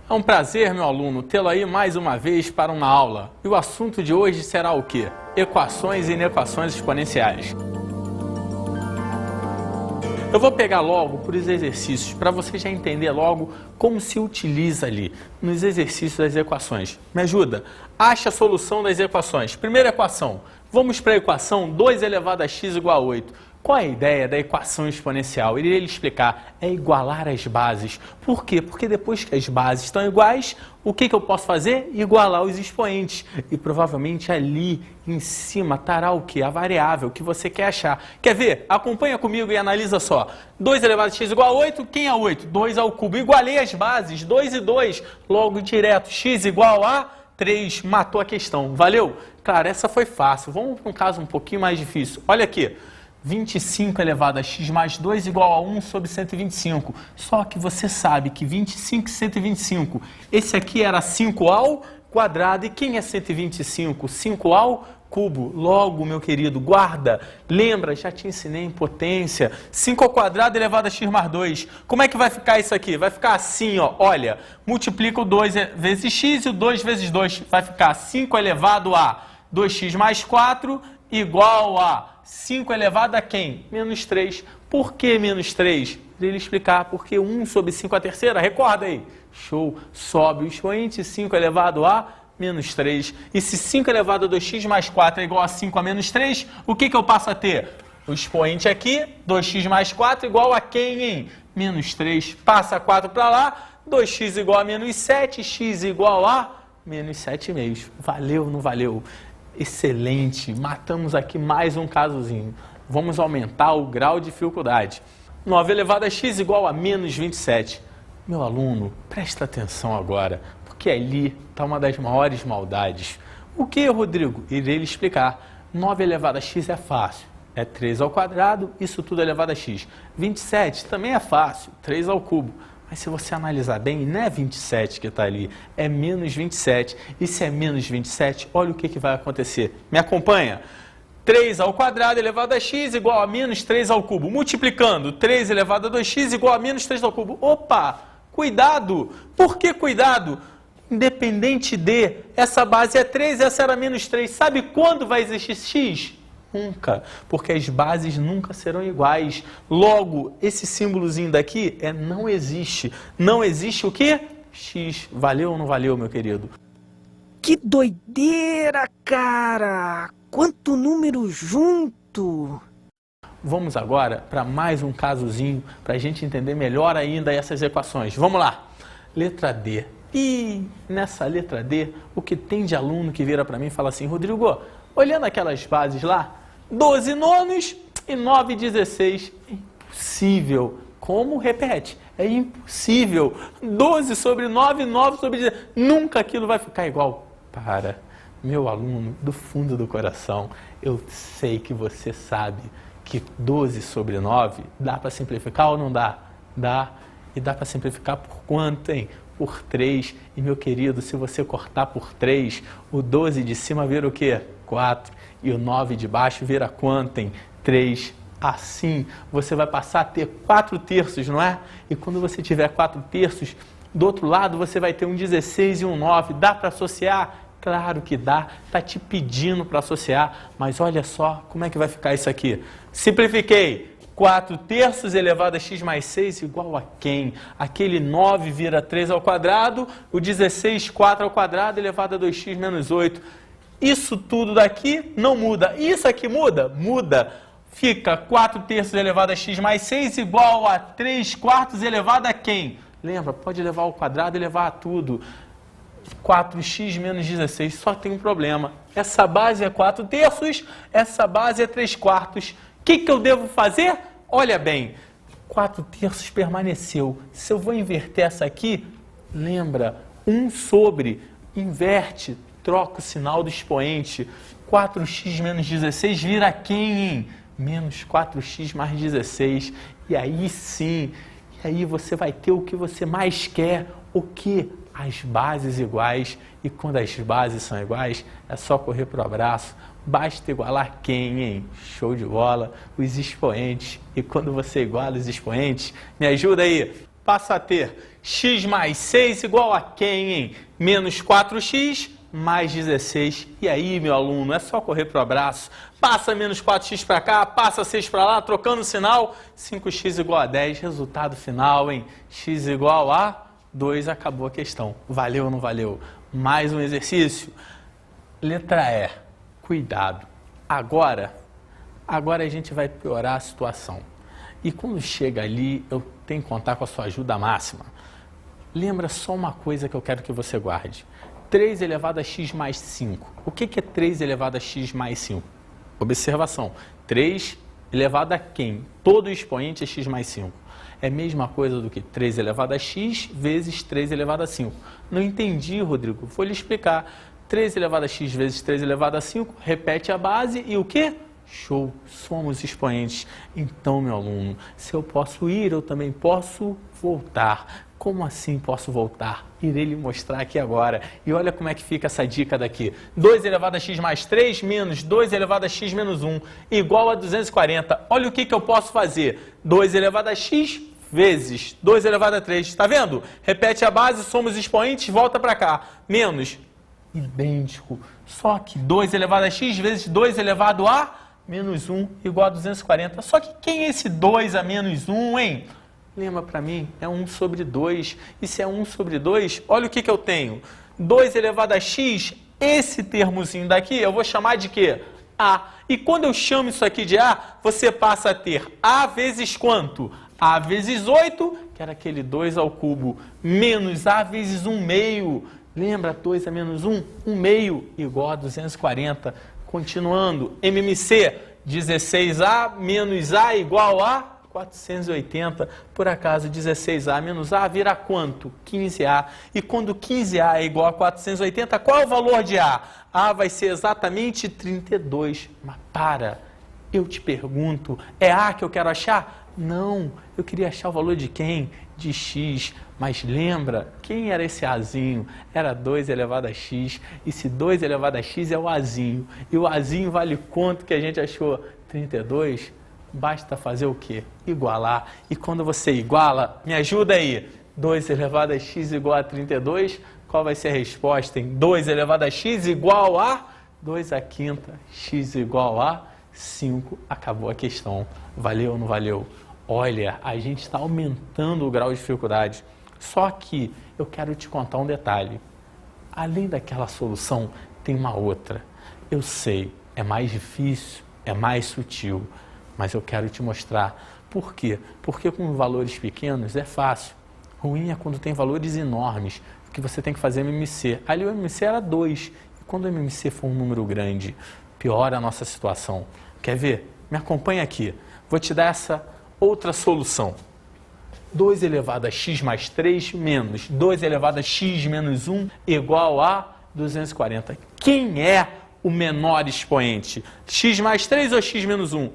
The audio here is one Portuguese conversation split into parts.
É um prazer, meu aluno, tê-lo aí mais uma vez para uma aula. E o assunto de hoje será o quê? Equações e inequações exponenciais. Eu vou pegar logo por os exercícios, para você já entender logo como se utiliza ali nos exercícios das equações. Me ajuda? Ache a solução das equações. Primeira equação. Vamos para a equação 2 elevado a x igual a 8. Qual é a ideia da equação exponencial? Irei lhe explicar. É igualar as bases. Por quê? Porque depois que as bases estão iguais, o que eu posso fazer? Igualar os expoentes. E provavelmente ali em cima estará o quê? A variável que você quer achar. Quer ver? Acompanha comigo e analisa só. 2 elevado a x igual a 8. Quem é 8? 2 ao cubo. Igualei as bases. 2 e 2. Logo direto. X igual a 3. Matou a questão. Valeu? Claro, essa foi fácil. Vamos para um caso um pouquinho mais difícil. Olha aqui. 25 elevado a x mais 2 igual a 1 sobre 125. Só que você sabe que 25 e 125, esse aqui era 5 ao quadrado. E quem é 125? 5 ao cubo. Logo, meu querido, guarda. Lembra, já te ensinei em potência. 5 ao quadrado elevado a x mais 2. Como é que vai ficar isso aqui? Vai ficar assim, ó. Olha, multiplica o 2 vezes x e o 2 vezes 2. Vai ficar 5 elevado a 2x mais 4 igual a 5 elevado a quem? Menos 3. Por que menos 3? Vou lhe explicar. Porque 1 sobre 5 a terceira, recorda aí. Show. Sobe o expoente, 5 elevado a menos 3. E se 5 elevado a 2x mais 4 é igual a 5 a menos 3, o que eu passo a ter? O expoente aqui, 2x mais 4 igual a quem, hein? Menos 3. Passa 4 para lá, 2x igual a menos 7, x igual a menos 7,5. Valeu, não valeu? Excelente, matamos aqui mais um casozinho. Vamos aumentar o grau de dificuldade. 9 elevado a x igual a menos 27. Meu aluno, presta atenção agora, porque ali está uma das maiores maldades. O que, Rodrigo? Irei lhe explicar. 9 elevado a x é fácil. É 3 ao quadrado, isso tudo elevado a x. 27 também é fácil, 3 ao cubo. Mas se você analisar bem, não é 27 que está ali, é menos 27. E se é menos 27, olha o que vai acontecer. Me acompanha? 3 ao quadrado elevado a x igual a menos 3 ao cubo. Multiplicando, 3 elevado a 2x igual a menos 3 ao cubo. Opa! Cuidado! Por que cuidado? Independente de, essa base é 3, essa era menos 3. Sabe quando vai existir x? Nunca, porque as bases nunca serão iguais. Logo, esse símbolozinho daqui é não existe. Não existe o quê? X. Valeu ou não valeu, meu querido? Que doideira, cara! Quanto número junto! Vamos agora para mais um casozinho, para a gente entender melhor ainda essas equações. Vamos lá. Letra D. E nessa letra D, o que tem de aluno que vira para mim e fala assim, Rodrigo, olhando aquelas bases lá, 12 nonos e 9 16. É impossível. Como? Repete. É impossível. 12 sobre 9, 9 sobre 16. Nunca aquilo vai ficar igual. Para, meu aluno, do fundo do coração, eu sei que você sabe que 12 sobre 9 dá para simplificar ou não dá? Dá. E dá para simplificar por quanto, hein? Por 3. E, meu querido, se você cortar por 3, o 12 de cima vira o quê? 4. E o 9 de baixo vira quanto, hein? 3. Assim, você vai passar a ter 4 terços, não é? E quando você tiver 4 terços, do outro lado você vai ter um 16 e um 9. Dá para associar? Claro que dá. Está te pedindo para associar. Mas olha só como é que vai ficar isso aqui. Simplifiquei. 4 terços elevado a x mais 6 igual a quem? Aquele 9 vira 3 ao quadrado, o 16, 4 ao quadrado elevado a 2x menos 8. Isso tudo daqui não muda. Isso aqui muda? Muda. Fica 4 terços elevado a x mais 6 igual a 3 quartos elevado a quem? Lembra, pode levar ao quadrado e levar a tudo. 4x menos 16, só tem um problema. Essa base é 4 terços, essa base é 3 quartos. O que eu devo fazer? Olha bem, 4 terços permaneceu. Se eu vou inverter essa aqui, lembra, 1 sobre, inverte, troca o sinal do expoente. 4x menos 16 vira quem? Menos 4x mais 16. E aí sim, e aí você vai ter o que você mais quer. O que? As bases iguais. E quando as bases são iguais, é só correr para o abraço. Basta igualar quem, hein? Show de bola, os expoentes. E quando você iguala os expoentes, me ajuda aí, passa a ter X mais 6 igual a quem, hein? Menos 4x mais 16. E aí, meu aluno, é só correr pro abraço. Passa menos 4x para cá, passa 6 para lá, trocando o sinal. 5x igual a 10. Resultado final, hein? X igual a 2. Acabou a questão. Valeu ou não valeu? Mais um exercício. Letra E. Cuidado. Agora a gente vai piorar a situação. E quando chega ali, eu tenho que contar com a sua ajuda máxima. Lembra só uma coisa que eu quero que você guarde. 3 elevado a x mais 5. O que é 3 elevado a x mais 5? Observação. 3 elevado a quem? Todo expoente é x mais 5. É a mesma coisa do que 3 elevado a x vezes 3 elevado a 5. Não entendi, Rodrigo. Vou lhe explicar. 3 elevado a x vezes 3 elevado a 5. Repete a base e o quê? Show, somos expoentes. Então, meu aluno, se eu posso ir, eu também posso voltar. Como assim posso voltar? Irei lhe mostrar aqui agora. E olha como é que fica essa dica daqui. 2 elevado a x mais 3 menos 2 elevado a x menos 1 igual a 240. Olha o que eu posso fazer. 2 elevado a x vezes 2 elevado a 3. Está vendo? Repete a base, somos expoentes, volta para cá. Menos, idêntico. Só que 2 elevado a x vezes 2 elevado a menos 1 igual a 240. Só que quem é esse 2 a menos 1, hein? Lembra para mim? É 1 sobre 2. E se é 1 sobre 2, olha o que eu tenho. 2 elevado a x, esse termozinho daqui, eu vou chamar de quê? A. E quando eu chamo isso aqui de A, você passa a ter A vezes quanto? A vezes 8, que era aquele 2 ao cubo, menos A vezes 1 meio. Lembra? 2 a menos 1? 1 meio igual a 240. Continuando, MMC, 16A menos A igual a 480. Por acaso, 16A menos A vira quanto? 15A. E quando 15A é igual a 480, qual é o valor de A? A vai ser exatamente 32. Mas para, eu te pergunto, é A que eu quero achar? Não, eu queria achar o valor de quem? De x. Mas lembra, quem era esse Azinho? Era 2 elevado a x. E se 2 elevado a x é o Azinho. E o Azinho vale quanto que a gente achou? 32. Basta fazer o quê? Igualar. E quando você iguala, me ajuda aí. 2 elevado a x igual a 32. Qual vai ser a resposta? 2 elevado a x igual a 2 à quinta. X igual a 5. Acabou a questão. Valeu ou não valeu? Olha, a gente está aumentando o grau de dificuldade. Só que eu quero te contar um detalhe. Além daquela solução, tem uma outra. Eu sei, é mais difícil, é mais sutil, mas eu quero te mostrar. Por quê? Porque com valores pequenos é fácil. Ruim é quando tem valores enormes, que você tem que fazer MMC. Ali o MMC era 2. E quando o MMC for um número grande, piora a nossa situação. Quer ver? Me acompanha aqui. Vou te dar essa outra solução. 2 elevado a x mais 3 menos 2 elevado a x menos 1 igual a 240. Quem é o menor expoente? X mais 3 ou x menos 1?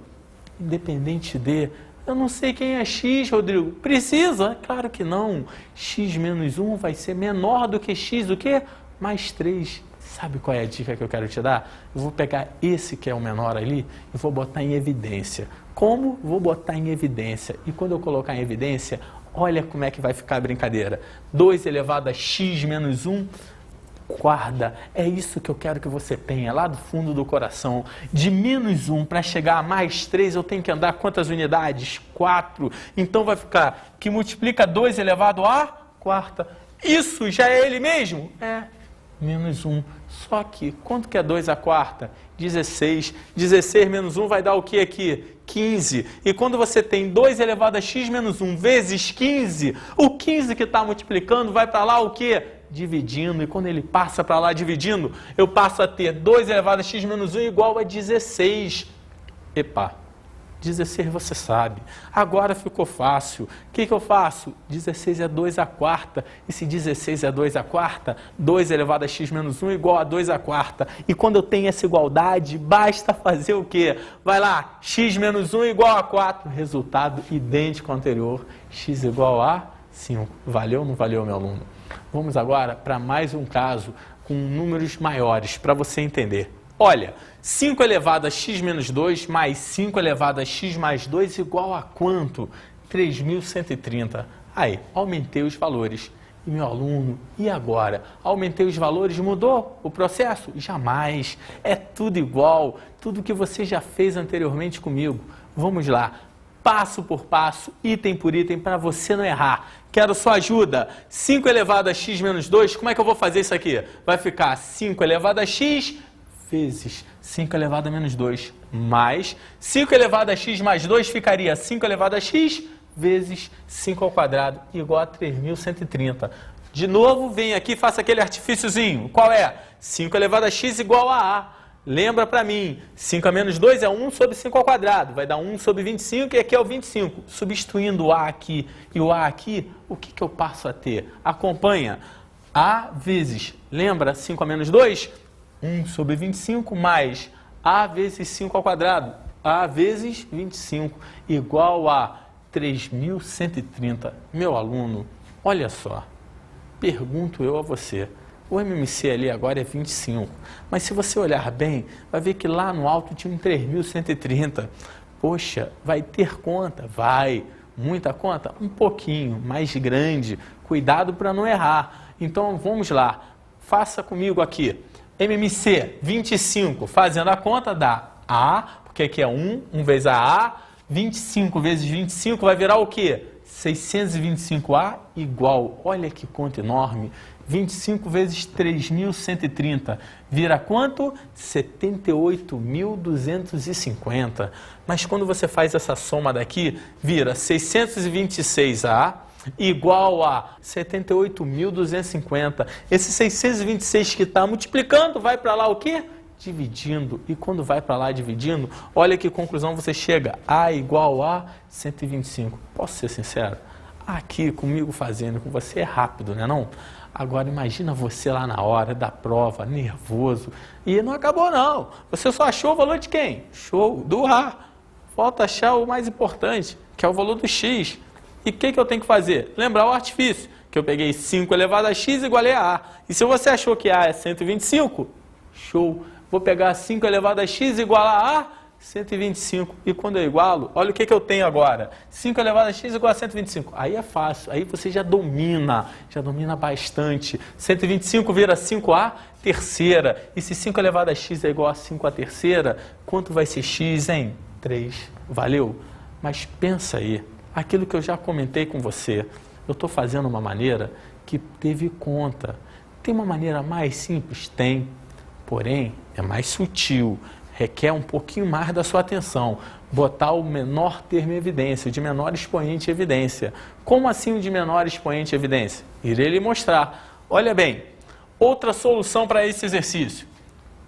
Independente de... Eu não sei quem é x, Rodrigo. Precisa? Claro que não. X menos 1 vai ser menor do que x, o quê? Mais 3. Sabe qual é a dica que eu quero te dar? Eu vou pegar esse que é o menor ali e vou botar em evidência. Como? Vou botar em evidência. E quando eu colocar em evidência, olha como é que vai ficar a brincadeira. 2 elevado a x menos 1. Guarda, é isso que eu quero que você tenha lá do fundo do coração. De menos 1 para chegar a mais 3, eu tenho que andar quantas unidades? 4. Então vai ficar que multiplica 2 elevado a quarta. Isso já é ele mesmo? É. Menos 1. Só que, quanto que é 2 à quarta? 16. 16 menos 1 vai dar o que aqui? 15. E quando você tem 2 elevado a x menos 1 vezes 15, o 15 que está multiplicando vai para lá o quê? Dividindo. E quando ele passa para lá dividindo, eu passo a ter 2 elevado a x menos 1 igual a 16. Epa! 16 você sabe. Agora ficou fácil. O que eu faço? 16 é 2 à quarta. E se 16 é 2 à quarta, 2 elevado a x menos 1 igual a 2 à quarta. E quando eu tenho essa igualdade, basta fazer o quê? Vai lá, x menos 1 igual a 4. Resultado idêntico ao anterior. X igual a 5. Valeu ou não valeu, meu aluno? Vamos agora para mais um caso com números maiores, para você entender. Olha, 5 elevado a x menos 2 mais 5 elevado a x mais 2 igual a quanto? 3.130. Aí, aumentei os valores. E meu aluno, e agora? Aumentei os valores, mudou o processo? Jamais. É tudo igual, tudo que você já fez anteriormente comigo. Vamos lá, passo por passo, item por item, para você não errar. Quero sua ajuda. 5 elevado a x menos 2, como é que eu vou fazer isso aqui? Vai ficar 5 elevado a x vezes 5 elevado a menos 2, mais 5 elevado a x mais 2 ficaria 5 elevado a x vezes 5 ao quadrado, igual a 3.130. De novo, vem aqui e faça aquele artifíciozinho. Qual é? 5 elevado a x igual a A. Lembra para mim, 5 a menos 2 é 1 sobre 5 ao quadrado. Vai dar 1 sobre 25 e aqui é o 25. Substituindo o A aqui e o A aqui, o que eu passo a ter? Acompanha. A vezes, lembra 5 a menos 2? 1 sobre 25 mais A vezes 5 ao quadrado. A vezes 25 igual a 3.130. Meu aluno, olha só, pergunto eu a você, o MMC ali agora é 25, mas se você olhar bem, vai ver que lá no alto tinha um 3.130. Poxa, vai ter conta? Vai. Muita conta? Um pouquinho, mais grande. Cuidado para não errar. Então, vamos lá. Faça comigo aqui. MMC, 25. Fazendo a conta dá A, porque aqui é 1 vezes a 25 vezes 25 vai virar o quê? 625A igual, olha que conta enorme, 25 vezes 3.130, vira quanto? 78.250. Mas quando você faz essa soma daqui, vira 626A igual a 78.250. Esse 626 que está multiplicando, vai para lá o quê? Dividindo. E quando vai para lá dividindo, olha que conclusão você chega. A igual a 125. Posso ser sincero? Aqui comigo fazendo, com você é rápido, né não? Agora imagina você lá na hora da prova, nervoso. E não acabou não. Você só achou o valor de quem? Show do A. Falta achar o mais importante, que é o valor do x. E o que eu tenho que fazer? Lembrar o artifício, que eu peguei 5 elevado a x igualei a A. E se você achou que A é 125, show. Vou pegar 5 elevado a x igual a 125. E quando eu igualo, olha o que eu tenho agora. 5 elevado a x igual a 125. Aí é fácil, aí você já domina bastante. 125 vira 5a terceira. E se 5 elevado a x é igual a 5 a terceira, quanto vai ser x, hein? 3. Valeu? Mas pensa aí, aquilo que eu já comentei com você, eu estou fazendo uma maneira que teve conta. Tem uma maneira mais simples? Tem. Porém, é mais sutil, requer um pouquinho mais da sua atenção. Botar o menor termo em evidência, o de menor expoente em evidência. Como assim o de menor expoente em evidência? Irei lhe mostrar. Olha bem, outra solução para esse exercício.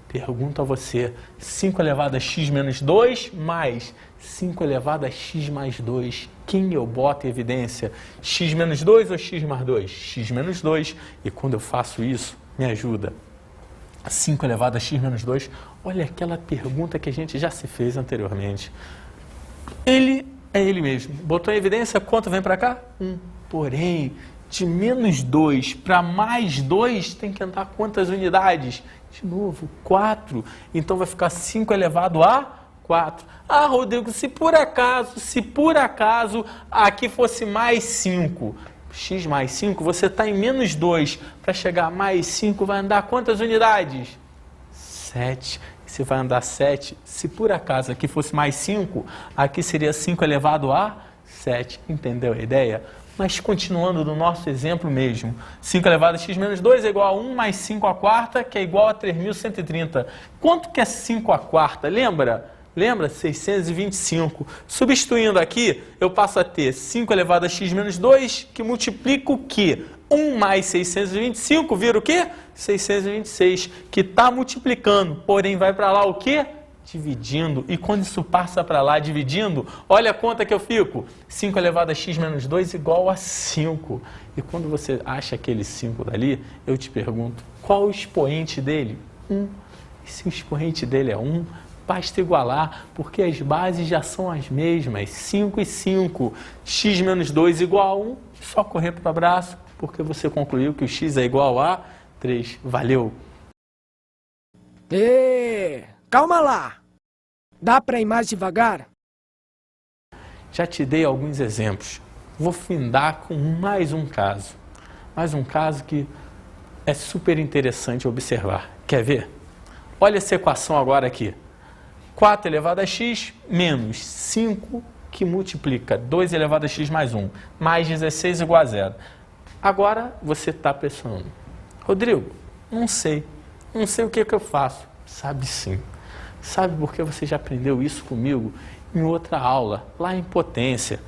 Pergunto a você, 5 elevado a x menos 2 mais 5 elevado a x mais 2. Quem eu boto em evidência? X menos 2 ou x mais 2? X menos 2. E quando eu faço isso, me ajuda. 5 elevado a x menos 2, olha aquela pergunta que a gente já se fez anteriormente. Ele é ele mesmo. Botou em evidência, quanto vem para cá? 1. Porém, de menos 2 para mais 2, tem que andar quantas unidades? De novo, 4. Então vai ficar 5 elevado a 4. Ah, Rodrigo, se por acaso, aqui fosse mais 5... x mais 5, você está em menos 2. Para chegar a mais 5, vai andar quantas unidades? 7. Você vai andar 7. Se por acaso aqui fosse mais 5, aqui seria 5 elevado a 7. Entendeu a ideia? Mas continuando no nosso exemplo mesmo. 5 elevado a x menos 2 é igual a 1 mais 5 à quarta, que é igual a 3.130. Quanto que é 5 à quarta? Lembra? Lembra? 625. Substituindo aqui, eu passo a ter 5 elevado a x menos 2, que multiplica o quê? 1 mais 625 vira o quê? 626, que está multiplicando, porém vai para lá o quê? Dividindo. E quando isso passa para lá dividindo, olha a conta que eu fico. 5 elevado a x menos 2 igual a 5. E quando você acha aquele 5 dali, eu te pergunto, qual o expoente dele? 1. E se o expoente dele é 1, basta igualar, porque as bases já são as mesmas, 5 e 5. X menos 2 igual a 1, só correr para o abraço, porque você concluiu que o x é igual a 3. Valeu! Calma lá! Dá para ir mais devagar? Já te dei alguns exemplos. vou findar com mais um caso. Mais um caso que é super interessante observar. Quer ver? Olha essa equação agora aqui. 4 elevado a x menos 5 que multiplica 2 elevado a x mais 1, mais 16 igual a 0. Agora você está pensando, Rodrigo, não sei o que eu faço. Sabe sim. Sabe porque você já aprendeu isso comigo em outra aula, lá em potência.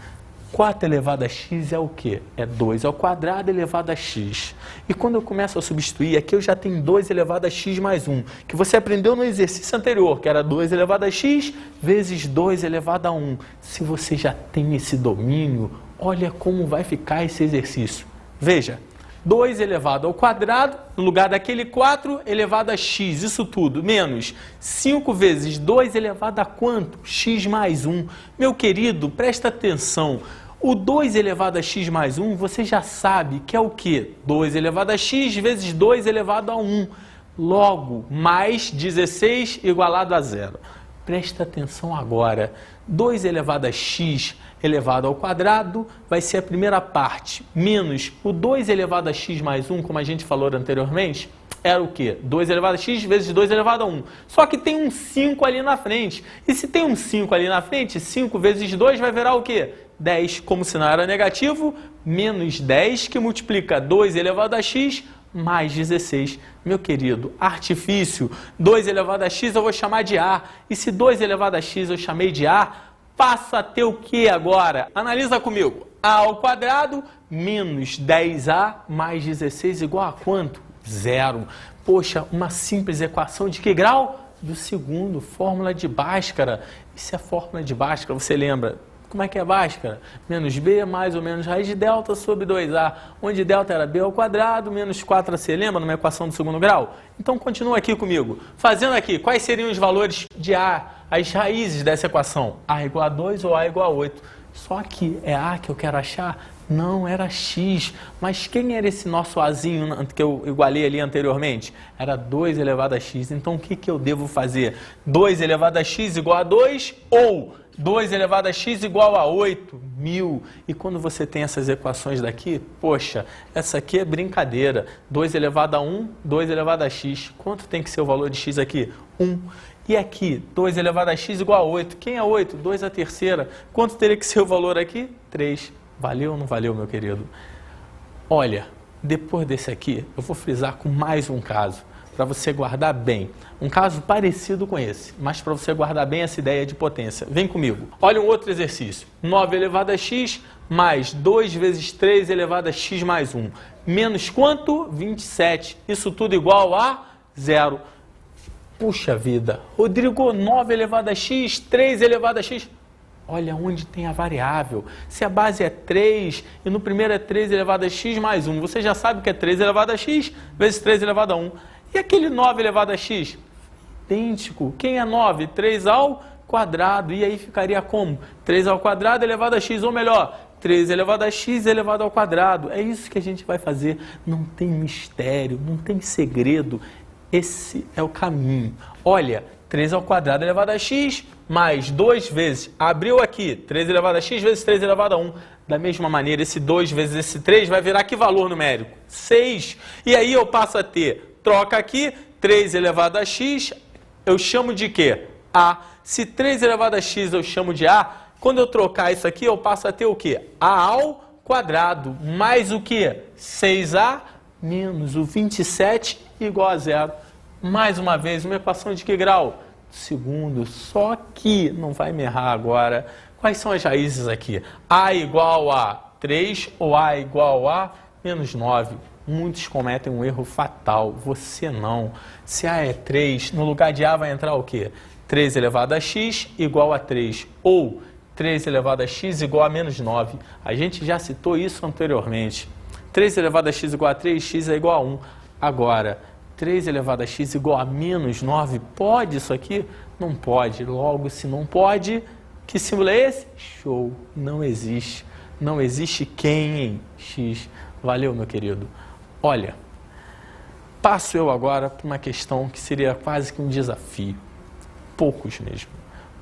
4 elevado a x é o quê? É 2 ao quadrado elevado a x. E quando eu começo a substituir, aqui eu já tenho 2 elevado a x mais 1, que você aprendeu no exercício anterior, que era 2 elevado a x vezes 2 elevado a 1. Se você já tem esse domínio, olha como vai ficar esse exercício. Veja, 2 elevado ao quadrado, no lugar daquele 4 elevado a x, isso tudo, menos 5 vezes 2 elevado a quanto? X mais 1. Meu querido, presta atenção. O 2 elevado a x mais 1, você já sabe que é o quê? 2 elevado a x vezes 2 elevado a 1. Logo, mais 16 igualado a 0. Presta atenção agora. 2 elevado a x elevado ao quadrado vai ser a primeira parte, menos o 2 elevado a x mais 1, como a gente falou anteriormente, era o quê? 2 elevado a x vezes 2 elevado a 1. Só que tem um 5 ali na frente. E se tem um 5 ali na frente, 5 vezes 2 vai virar o quê? 10, como se não era negativo, menos 10, que multiplica 2 elevado a x mais 16. Meu querido, artifício, 2 elevado a x eu vou chamar de A. E se 2 elevado a x eu chamei de A, passa a ter o que agora? Analisa comigo. A ao quadrado menos 10A mais 16 igual a quanto? 0. Poxa, uma simples equação de que grau? Do segundo, fórmula de Bhaskara. Isso é fórmula de Bhaskara, você lembra? Como é que é Bhaskara? Menos B mais ou menos raiz de delta sobre 2A, onde delta era B ao quadrado, menos 4AC, lembra? Numa equação do segundo grau? Então, continua aqui comigo. Fazendo aqui, quais seriam os valores de A, as raízes dessa equação? A igual a 2 ou A igual a 8. Só que é A que eu quero achar? Não, era X. Mas quem era esse nosso Azinho que eu igualei ali anteriormente? Era 2 elevado a X. Então, o que eu devo fazer? 2 elevado a X igual a 2 ou 2 elevado a x igual a 8.000. E quando você tem essas equações daqui, poxa, essa aqui é brincadeira. 2 elevado a 1, 2 elevado a x. Quanto tem que ser o valor de x aqui? 1. E aqui, 2 elevado a x igual a 8. Quem é 8? 2 a terceira. Quanto teria que ser o valor aqui? 3. Valeu ou não valeu, meu querido? Olha, depois desse aqui, eu vou frisar com mais um caso, para você guardar bem. Um caso parecido com esse, mas para você guardar bem essa ideia de potência. Vem comigo. Olha um outro exercício. 9 elevado a x mais 2 vezes 3 elevado a x mais 1. Menos quanto? 27. Isso tudo igual a 0. Puxa vida. Rodrigo, 9 elevado a x, 3 elevado a x... Olha onde tem a variável. Se a base é 3 e no primeiro é 3 elevado a x mais 1, você já sabe que é 3 elevado a x vezes 3 elevado a 1. E aquele 9 elevado a x? Idêntico. Quem é 9? 3 ao quadrado. E aí ficaria como? 3 ao quadrado elevado a x, ou melhor, 3 elevado a x elevado ao quadrado. É isso que a gente vai fazer. Não tem mistério, não tem segredo. Esse é o caminho. Olha, 3 ao quadrado elevado a x mais 2 vezes, abriu aqui, 3 elevado a x vezes 3 elevado a 1. Da mesma maneira, esse 2 vezes esse 3 vai virar que valor numérico? 6. E aí eu passo a ter, troca aqui, 3 elevado a x, eu chamo de quê? A. Se 3 elevado a x eu chamo de A, quando eu trocar isso aqui, eu passo a ter o quê? A ao quadrado, mais o quê? 6A menos o 27 igual a 0. Mais uma vez, uma equação de que grau? Segundo, só que não vai me errar agora. Quais são as raízes aqui? A igual a 3 ou A igual a menos 9. Muitos cometem um erro fatal, você não. Se A é 3, no lugar de A vai entrar o quê? 3 elevado a x igual a 3, ou 3 elevado a x igual a menos 9. A gente já citou isso anteriormente. 3 elevado a x igual a 3, x é igual a 1. Agora, 3 elevado a x igual a menos 9, pode isso aqui? Não pode. Logo, se não pode, que símbolo é esse? Show. Não existe. Não existe quem em x. Valeu, meu querido. Olha, passo eu agora para uma questão que seria quase que um desafio. Poucos mesmo.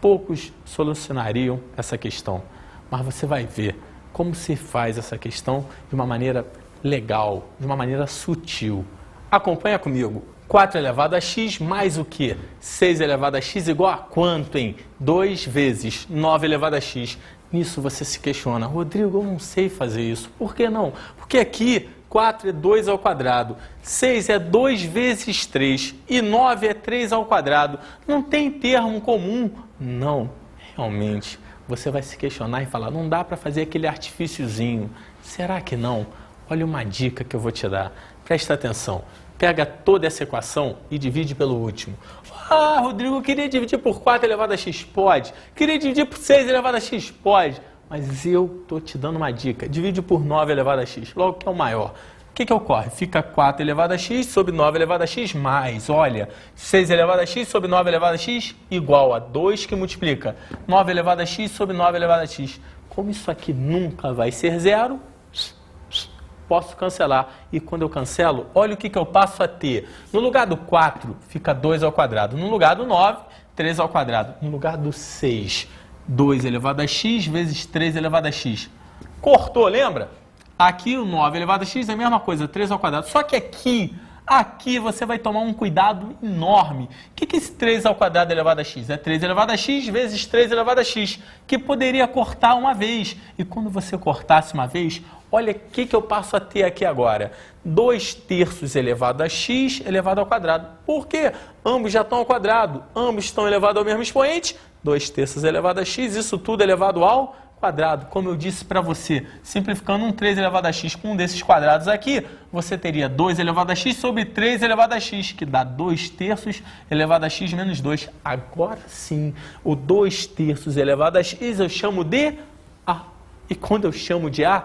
Poucos solucionariam essa questão. Mas você vai ver. como se faz essa questão de uma maneira legal, de uma maneira sutil. Acompanha comigo. 4 elevado a x mais o quê? 6 elevado a x igual a quanto, hein? 2 vezes 9 elevado a x. Nisso você se questiona, Rodrigo, eu não sei fazer isso. Por que não? Porque aqui 4 é 2 ao quadrado, 6 é 2 vezes 3 e 9 é 3 ao quadrado. Não tem termo comum? Não, realmente. Você vai se questionar e falar, não dá para fazer aquele artifíciozinho. Será que não? Olha uma dica que eu vou te dar. Presta atenção. Pega toda essa equação e divide pelo último. Ah, Rodrigo, eu queria dividir por 4 elevado a x. Pode. Queria dividir por 6 elevado a x. Pode. Mas eu estou te dando uma dica. Divide por 9 elevado a x. Logo que é o maior. O que ocorre? Fica 4 elevado a x sobre 9 elevado a x mais, olha, 6 elevado a x sobre 9 elevado a x igual a 2 que multiplica 9 elevado a x sobre 9 elevado a x. Como isso aqui nunca vai ser zero, posso cancelar. E quando eu cancelo, olha o que eu passo a ter. No lugar do 4, fica 2 ao quadrado. No lugar do 9, 3 ao quadrado. No lugar do 6, 2 elevado a x vezes 3 elevado a x. Cortou, lembra? Aqui o 9 elevado a x é a mesma coisa, 3 ao quadrado. Só que aqui você vai tomar um cuidado enorme. O que é esse 3 ao quadrado elevado a x? É 3 elevado a x vezes 3 elevado a x, que poderia cortar uma vez. E quando você cortasse uma vez, olha o que eu passo a ter aqui agora. 2 terços elevado a x elevado ao quadrado. Por quê? Ambos já estão ao quadrado, ambos estão elevados ao mesmo expoente. 2 terços elevado a x, isso tudo elevado ao quadrado. Como eu disse para você, simplificando um 3 elevado a x com um desses quadrados aqui, você teria 2 elevado a x sobre 3 elevado a x, que dá 2 terços elevado a x menos 2. Agora sim, o 2 terços elevado a x eu chamo de A. E quando eu chamo de A,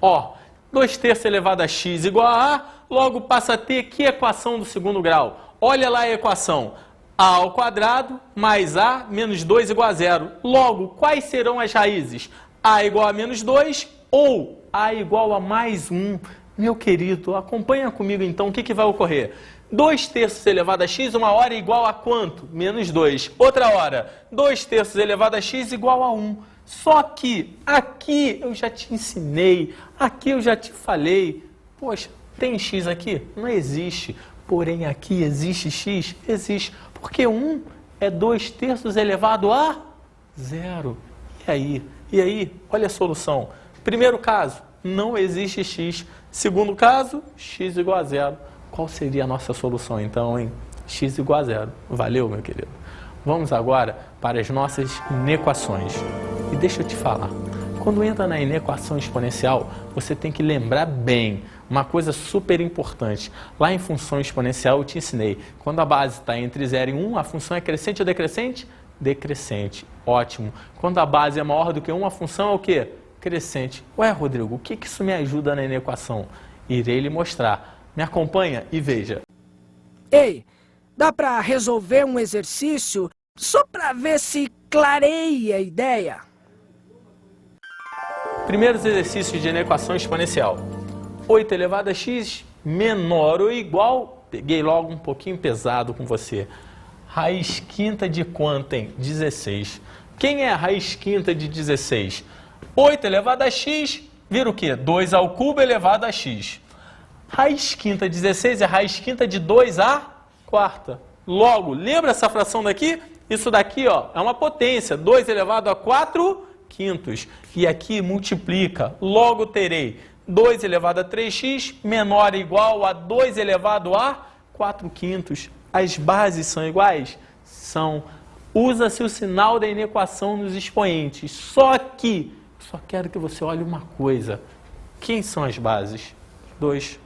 ó, 2 terços elevado a x igual a A, logo passa a ter que equação do segundo grau? Olha lá a equação. A ao quadrado mais A menos 2 igual a zero. Logo, quais serão as raízes? A igual a menos 2 ou A igual a mais 1? Meu querido, acompanha comigo então o que vai ocorrer. 2 terços elevado a x, uma hora igual a quanto? Menos 2. Outra hora, 2 terços elevado a x igual a 1. Só que aqui eu já te ensinei, aqui eu já te falei. Poxa, tem x aqui? Não existe. Porém, aqui existe x? Existe. Porque 1 é 2 terços elevado a zero. E aí? E aí? Olha a solução. Primeiro caso, não existe x. Segundo caso, x igual a zero. Qual seria a nossa solução então, hein? X igual a zero. Valeu, meu querido. Vamos agora para as nossas inequações. E deixa eu te falar. Quando entra na inequação exponencial, você tem que lembrar bem uma coisa super importante. Lá em função exponencial eu te ensinei. Quando a base está entre 0 e 1, a função é crescente ou decrescente? Decrescente. Ótimo. Quando a base é maior do que 1, a função é o quê? Crescente. Ué, Rodrigo, o que isso me ajuda na inequação? Irei lhe mostrar. Me acompanha e veja. Ei, dá para resolver um exercício só para ver se clareia a ideia? Primeiros exercícios de inequação exponencial. 8 elevado a x menor ou igual, peguei logo um pouquinho pesado com você. Raiz quinta de quanto, hein? 16. Quem é a raiz quinta de 16? 8 elevado a x, vira o quê? 2 ao cubo elevado a x. Raiz quinta de 16 é raiz quinta de 2 à quarta. Logo, lembra essa fração daqui? Isso daqui, ó, é uma potência, 2 elevado a 4 quintos. E aqui multiplica, logo terei 2 elevado a 3x menor ou igual a 2 elevado a 4 quintos. As bases são iguais? São. Usa-se o sinal da inequação nos expoentes. Só que, só quero que você olhe uma coisa. Quem são as bases? 2.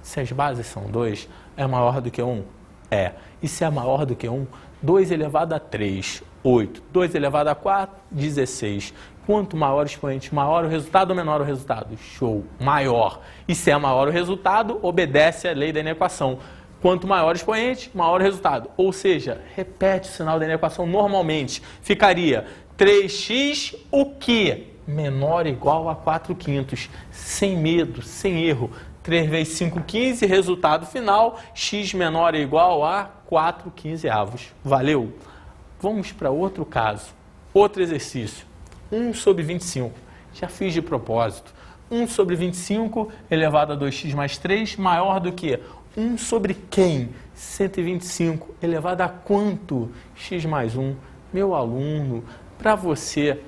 Se as bases são 2, é maior do que 1? É. E se é maior do que 1, 2 elevado a 3, 8. 2 elevado a 4, 16. Quanto maior o expoente, maior o resultado ou menor o resultado? Show, maior. E se é maior o resultado, obedece à lei da inequação. Quanto maior o expoente, maior o resultado. Ou seja, repete o sinal da inequação normalmente. Ficaria 3x o quê? Menor ou igual a 4 quintos. Sem medo, sem erro. 3 vezes 5, 15, resultado final, x menor ou igual a 4 quinzeavos. Valeu? Vamos para outro caso, outro exercício. 1 sobre 25. Já fiz de propósito. 1 sobre 25 elevado a 2x mais 3 maior do que 1 sobre quem? 125 elevado a quanto? X mais 1. Meu aluno, para você,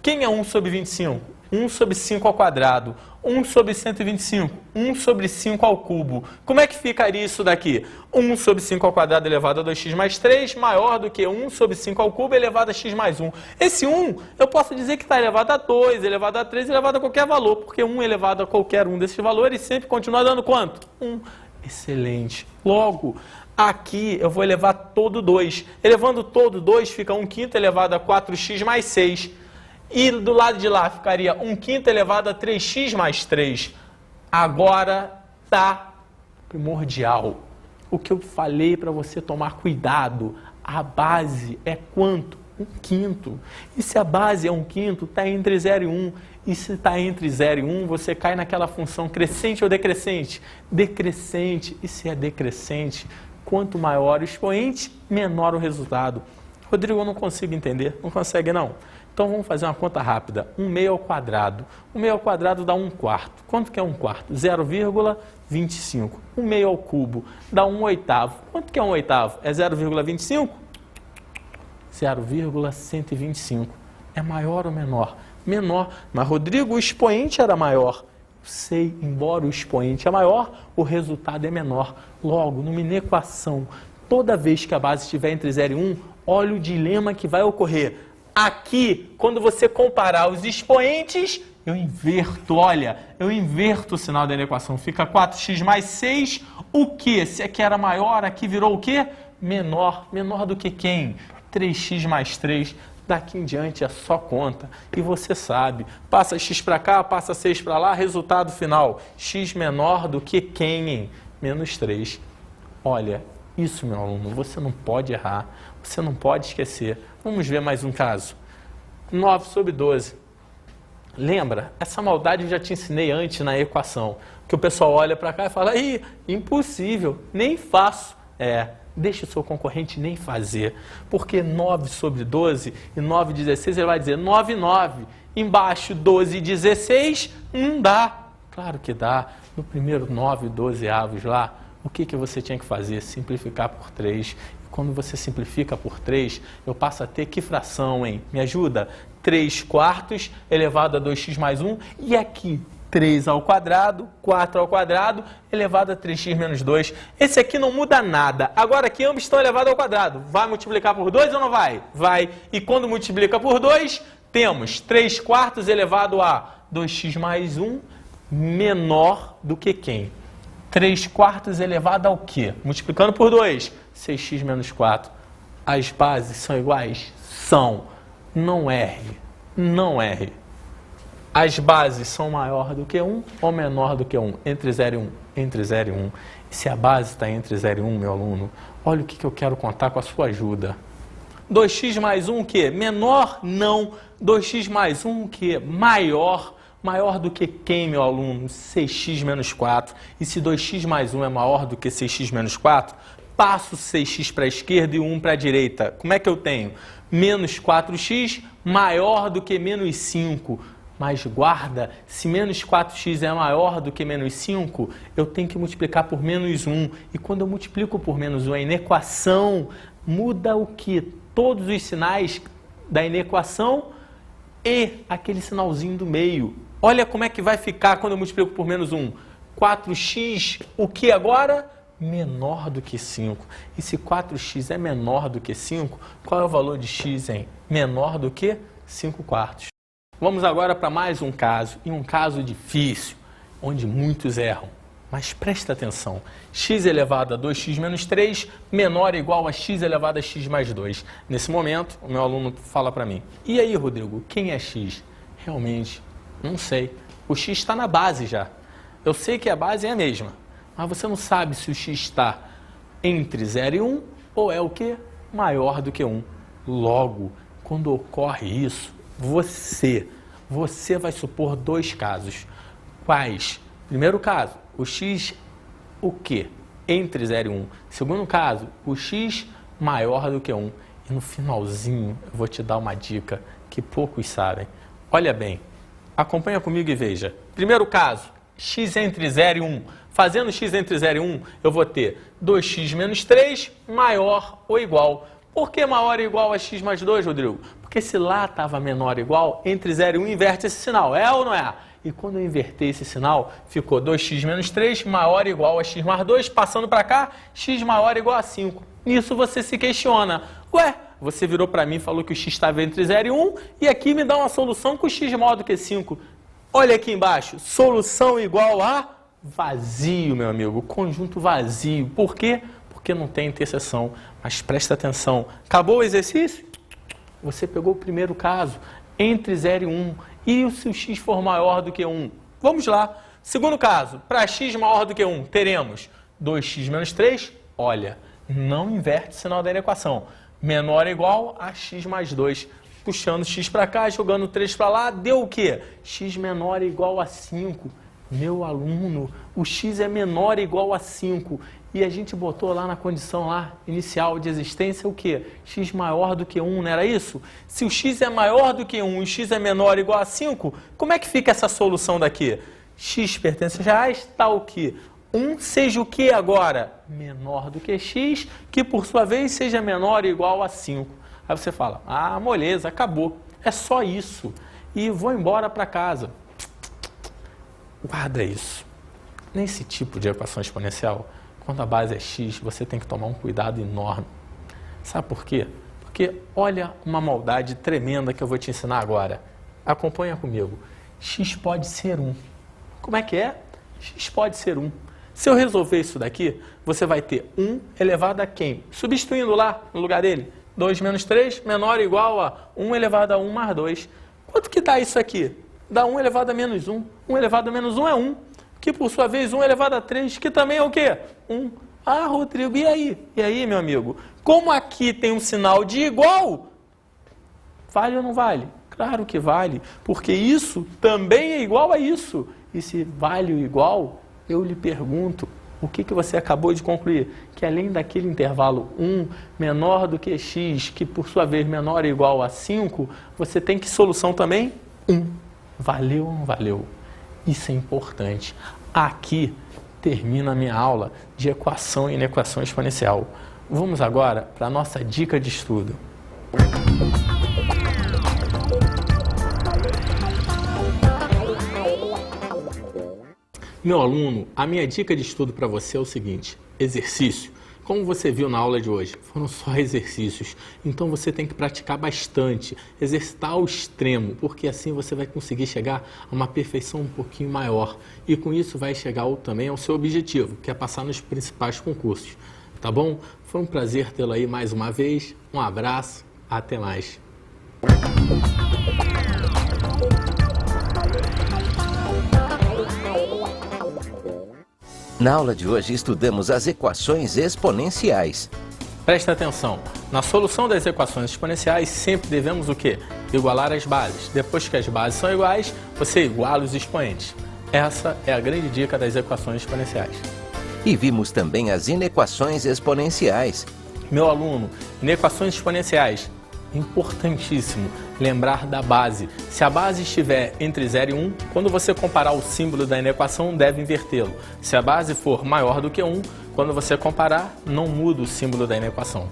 quem é 1 sobre 25? 1 sobre 5 ao quadrado. 1 sobre 125. 1 sobre 5 ao cubo. Como é que ficaria isso daqui? 1 sobre 5 ao quadrado elevado a 2x mais 3 maior do que 1 sobre 5 ao cubo elevado a x mais 1. Esse 1, eu posso dizer que está elevado a 2, elevado a 3, elevado a qualquer valor, porque 1 elevado a qualquer um desses valores sempre continua dando quanto? 1. Excelente. Logo, aqui eu vou elevar todo 2. Elevando todo 2, fica 1/5 elevado a 4x mais 6. E do lado de lá ficaria 1/5 elevado a 3x mais 3. Agora tá primordial. O que eu falei para você tomar cuidado, a base é quanto? 1/5. E se a base é 1/5, está entre 0 e 1. E se está entre 0 e 1, você cai naquela função crescente ou decrescente? Decrescente. E se é decrescente, quanto maior o expoente, menor o resultado. Rodrigo, eu não consigo entender. Não consegue, não? Então, vamos fazer uma conta rápida. 1 meio ao quadrado. 1 meio ao quadrado dá 1/4. Quanto que é 1/4? 0,25. 1 meio ao cubo dá 1/8. Quanto que é 1/8? É 0,25? 0,125. É maior ou menor? Menor. Mas, Rodrigo, o expoente era maior. Sei, embora o expoente é maior, o resultado é menor. Logo, numa equação, toda vez que a base estiver entre 0 e 1, olha o dilema que vai ocorrer. Aqui, quando você comparar os expoentes, eu inverto, olha, eu inverto o sinal da equação. Fica 4x mais 6, o quê? Se aqui era maior, aqui virou o quê? Menor. Menor do que quem? 3x mais 3. Daqui em diante é só conta. E você sabe, passa x para cá, passa 6 para lá, resultado final. X menor do que quem, hein? Menos 3. Olha, isso, meu aluno, você não pode errar. Você não pode esquecer. Vamos ver mais um caso. 9 sobre 12. Lembra? Essa maldade eu já te ensinei antes na equação. Que o pessoal olha para cá e fala, ih, impossível, nem faço. Deixa o seu concorrente nem fazer. Porque 9 sobre 12 e 9 e 16, ele vai dizer 9 e 9. Embaixo, 12 e 16, não dá. Claro que dá. No primeiro 9 e 12 avos lá, o que você tinha que fazer? Simplificar por 3. Quando você simplifica por 3, eu passo a ter que fração, hein? Me ajuda? 3/4 elevado a 2x mais 1. E aqui, 3 ao quadrado, 4 ao quadrado, elevado a 3x menos 2. Esse aqui não muda nada. Agora aqui ambos estão elevados ao quadrado. Vai multiplicar por 2 ou não vai? Vai. E quando multiplica por 2, temos 3/4 elevado a 2x mais 1 menor do que quem? 3/4 elevado ao quê? Multiplicando por 2, 6x menos 4. As bases são iguais? São. Não erre. Não erre. As bases são maior do que 1 ou menor do que 1? Entre 0 e 1. Entre 0 e 1. E se a base está entre 0 e 1, meu aluno, olha o que eu quero contar com a sua ajuda. 2x mais 1 o quê? Menor? Não. 2x mais 1 o quê? Maior. Maior do que quem, meu aluno? 6x menos 4. E se 2x mais 1 é maior do que 6x menos 4, passo 6x para a esquerda e 1 para a direita. Como é que eu tenho? Menos 4x maior do que menos 5. Mas guarda, se menos 4x é maior do que menos 5, eu tenho que multiplicar por menos 1. E quando eu multiplico por menos 1, a inequação muda o que? Todos os sinais da inequação e aquele sinalzinho do meio. Olha como é que vai ficar quando eu multiplico por menos 1. 4x, o que agora? Menor do que 5. E se 4x é menor do que 5, qual é o valor de x, hein? Menor do que 5/4. Vamos agora para mais um caso, e um caso difícil, onde muitos erram. Mas presta atenção, x elevado a 2x menos 3 menor ou igual a x elevado a x mais 2. Nesse momento, o meu aluno fala para mim, e aí, Rodrigo, quem é x? Realmente, não sei. O x está na base já. Eu sei que a base é a mesma, mas você não sabe se o x está entre 0 e 1 ou é o quê? Maior do que 1. Logo, quando ocorre isso, você vai supor dois casos. Quais? Primeiro caso, o x, o quê? Entre 0 e 1. Segundo caso, o x maior do que 1. E no finalzinho, eu vou te dar uma dica que poucos sabem. Olha bem, Acompanha comigo e veja. Primeiro caso, x entre 0 e 1. Fazendo x entre 0 e 1, eu vou ter 2x menos 3 maior ou igual. Por que maior ou igual a x mais 2, Rodrigo? Porque se lá estava menor ou igual, entre 0 e 1 inverte esse sinal. É ou não é? E quando eu inverter esse sinal, ficou 2x menos 3 maior ou igual a x mais 2. Passando para cá, x maior ou igual a 5. Nisso você se questiona. Ué, você virou para mim e falou que o x estava entre 0 e 1 e aqui me dá uma solução com x maior do que 5. Olha aqui embaixo, solução igual a vazio, meu amigo, conjunto vazio. Por quê? Porque não tem interseção. Mas presta atenção, acabou o exercício? Você pegou o primeiro caso, entre 0 e 1. E se o x for maior do que 1? Vamos lá. Segundo caso, para x maior do que 1, teremos 2x menos 3. Olha, não inverte o sinal da equação. Menor ou igual a x mais 2. Puxando x para cá, jogando 3 para lá, deu o quê? X menor ou igual a 5. Meu aluno, o x é menor ou igual a 5. E a gente botou lá na condição lá, inicial de existência o quê? X maior do que 1, não era isso? Se o x é maior do que 1 e o x é menor ou igual a 5, como é que fica essa solução daqui? X pertence a reais, tal que 1 seja o que agora? Menor do que x, que por sua vez seja menor ou igual a 5. Aí você fala, ah, moleza, acabou. É só isso. E vou embora para casa. Guarda isso. Nesse tipo de equação exponencial, quando a base é x, você tem que tomar um cuidado enorme. Sabe por quê? Porque olha uma maldade tremenda que eu vou te ensinar agora. Acompanha comigo. X pode ser 1. Como é que é? X pode ser 1. Se eu resolver isso daqui, você vai ter 1 elevado a quem? Substituindo lá no lugar dele. 2 menos 3 menor ou igual a 1 elevado a 1 mais 2. Quanto que dá isso aqui? Dá 1 elevado a menos 1. 1 elevado a menos 1 é 1. Que por sua vez 1 elevado a 3, que também é o quê? 1. Ah, Rodrigo, e aí? E aí, meu amigo? Como aqui tem um sinal de igual, vale ou não vale? Claro que vale, porque isso também é igual a isso. E se vale o igual, eu lhe pergunto, o que você acabou de concluir? Que além daquele intervalo 1 menor do que x, que por sua vez menor ou igual a 5, você tem que solução também? 1. Valeu ou não valeu? Isso é importante. Aqui termina a minha aula de equação e inequação exponencial. Vamos agora para a nossa dica de estudo. Meu aluno, a minha dica de estudo para você é o seguinte: exercício. Como você viu na aula de hoje, foram só exercícios, então você tem que praticar bastante, exercitar ao extremo, porque assim você vai conseguir chegar a uma perfeição um pouquinho maior e com isso vai chegar também ao seu objetivo, que é passar nos principais concursos, tá bom? Foi um prazer tê-lo aí mais uma vez, um abraço, até mais. Na aula de hoje estudamos as equações exponenciais. Presta atenção, na solução das equações exponenciais sempre devemos o quê? Igualar as bases. Depois que as bases são iguais, você iguala os expoentes. Essa é a grande dica das equações exponenciais. E vimos também as inequações exponenciais. Meu aluno, inequações exponenciais, importantíssimo lembrar da base. Se a base estiver entre 0 e 1, quando você comparar o símbolo da inequação, deve invertê-lo. Se a base for maior do que 1, quando você comparar, não muda o símbolo da inequação.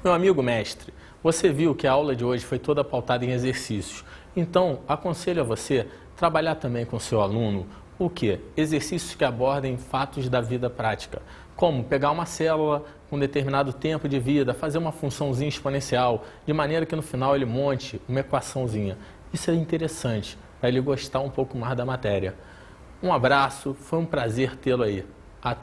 Meu amigo mestre, você viu que a aula de hoje foi toda pautada em exercícios. Então, aconselho a você trabalhar também com seu aluno o quê? Exercícios que abordem fatos da vida prática, como pegar uma célula com determinado tempo de vida, fazer uma funçãozinha exponencial, de maneira que no final ele monte uma equaçãozinha. Isso é interessante, para ele gostar um pouco mais da matéria. Um abraço, foi um prazer tê-lo aí. Até